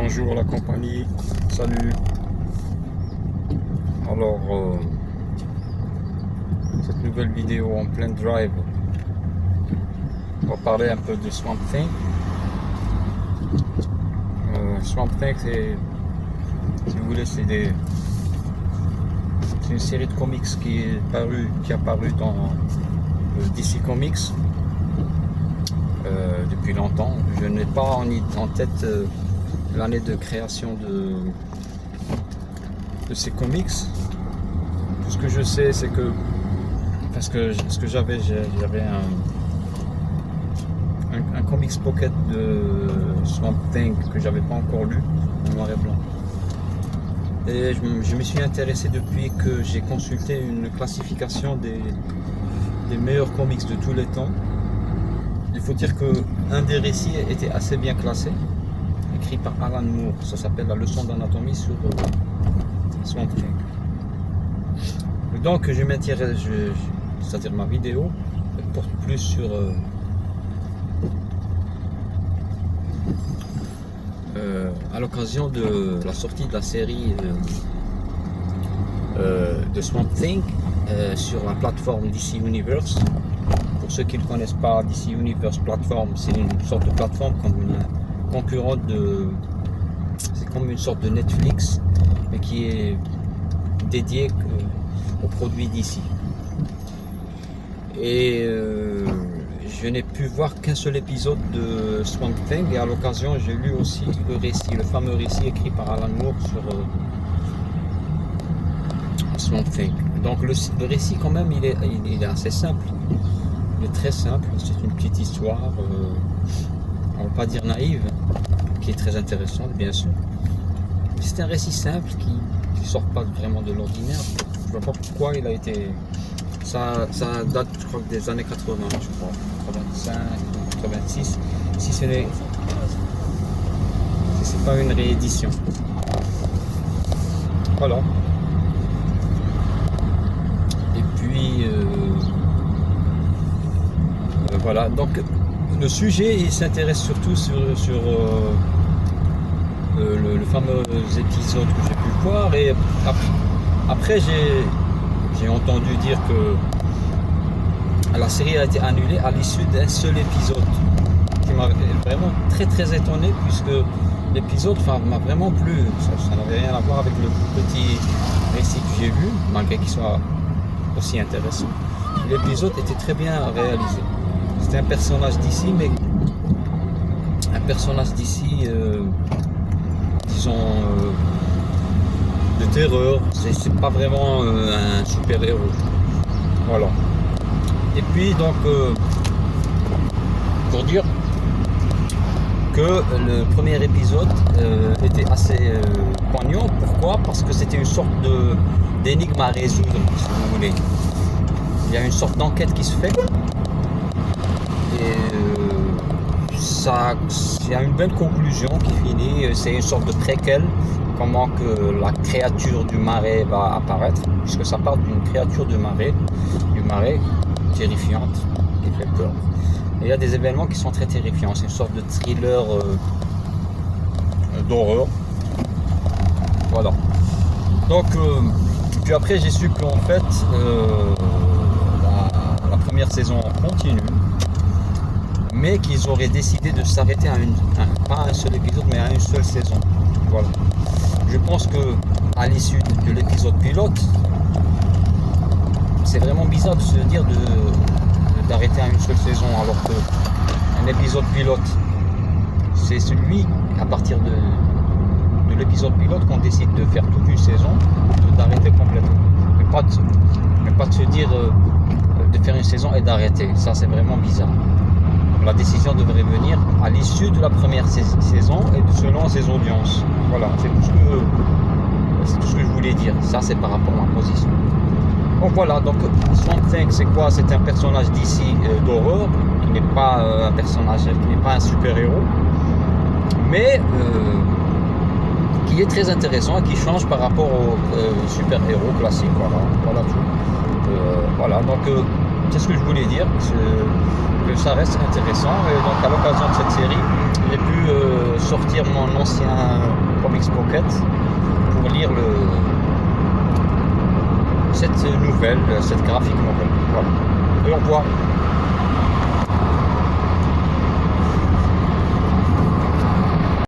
Bonjour la compagnie, salut. Alors, cette nouvelle vidéo en plein drive, on va parler un peu de Swamp Thing. Swamp Thing, c'est, si vous voulez, c'est une série de comics qui a paru dans DC Comics depuis longtemps. Je n'ai pas en tête l'année de création de ces comics. Tout ce que je sais, c'est que j'avais un comics pocket de Swamp Thing que j'avais pas encore lu en noir et blanc. Et je me suis intéressé depuis que j'ai consulté une classification des meilleurs comics de tous les temps. Il faut dire qu'un des récits était assez bien classé, écrit par Alan Moore. Ça s'appelle La leçon d'anatomie sur Swamp Thing. Donc je m'intéresse, c'est-à-dire ma vidéo porte plus sur à l'occasion de la sortie de la série de Swamp Thing sur la plateforme DC Universe. Pour ceux qui ne connaissent pas, DC Universe Platform, c'est une sorte de plateforme comme une concurrente c'est comme une sorte de Netflix, mais qui est dédiée aux produits DC. Et je n'ai pu voir qu'un seul épisode de Swamp Thing, et à l'occasion j'ai lu aussi le fameux récit écrit par Alan Moore sur Swamp Thing. Donc le récit quand même il est assez simple, il est très simple, c'est une petite histoire, on ne va pas dire naïve, qui est très intéressante bien sûr. C'est un récit simple qui ne sort pas vraiment de l'ordinaire. Je ne vois pas pourquoi il a été... Ça date, je crois, des années 80, je crois, 85, 86, si ce n'est pas une réédition. Voilà. Et puis, voilà, donc le sujet, il s'intéresse surtout sur le fameux épisode que j'ai pu voir, et après j'ai entendu dire que la série a été annulée à l'issue d'un seul épisode, qui m'a vraiment très étonné, puisque l'épisode m'a vraiment plu. Ça n'avait rien à voir avec le petit récit que j'ai vu, malgré qu'il soit aussi intéressant. L'épisode était très bien réalisé. C'était un personnage d'ici, mais un personnage d'ici, disons, de terreur. C'est pas vraiment un super héros. Voilà. Et puis donc pour dire que le premier épisode était assez poignant. Pourquoi? Parce que c'était une sorte d'énigme à résoudre, si vous voulez. Il y a une sorte d'enquête qui se fait, et il y a une belle conclusion qui finit. C'est une sorte de préquel, comment que la créature du marais va apparaître, puisque ça parle d'une créature du marais terrifiante, qui fait peur. Et il y a des événements qui sont très terrifiants. C'est une sorte de thriller d'horreur. Voilà. Donc, puis après j'ai su qu'en fait la première saison continue, mais qu'ils auraient décidé de s'arrêter pas à un seul épisode, mais à une seule saison. Voilà. Je pense que à l'issue de l'épisode pilote, c'est vraiment bizarre de se dire d'arrêter à une seule saison, alors qu'un épisode pilote, c'est celui, à partir de l'épisode pilote, qu'on décide de faire toute une saison, d'arrêter complètement. Mais pas de se dire de faire une saison et d'arrêter. Ça, c'est vraiment bizarre. La décision devrait venir à l'issue de la première saison et selon ses audiences. Voilà, c'est tout ce que je voulais dire. Ça, c'est par rapport à ma position. Donc voilà, donc Swamp Thing, c'est quoi? C'est un personnage d'ici d'horreur, qui n'est pas un personnage, qui n'est pas un super-héros, mais qui est très intéressant et qui change par rapport aux super-héros classiques. Voilà tout. Voilà, donc c'est ce que je voulais dire, que ça reste intéressant. Et donc à l'occasion de cette série, j'aurais pu sortir mon ancien Comics Pocket pour lire cette nouvelle, cette graphique nouvelle. Voilà. Et on voit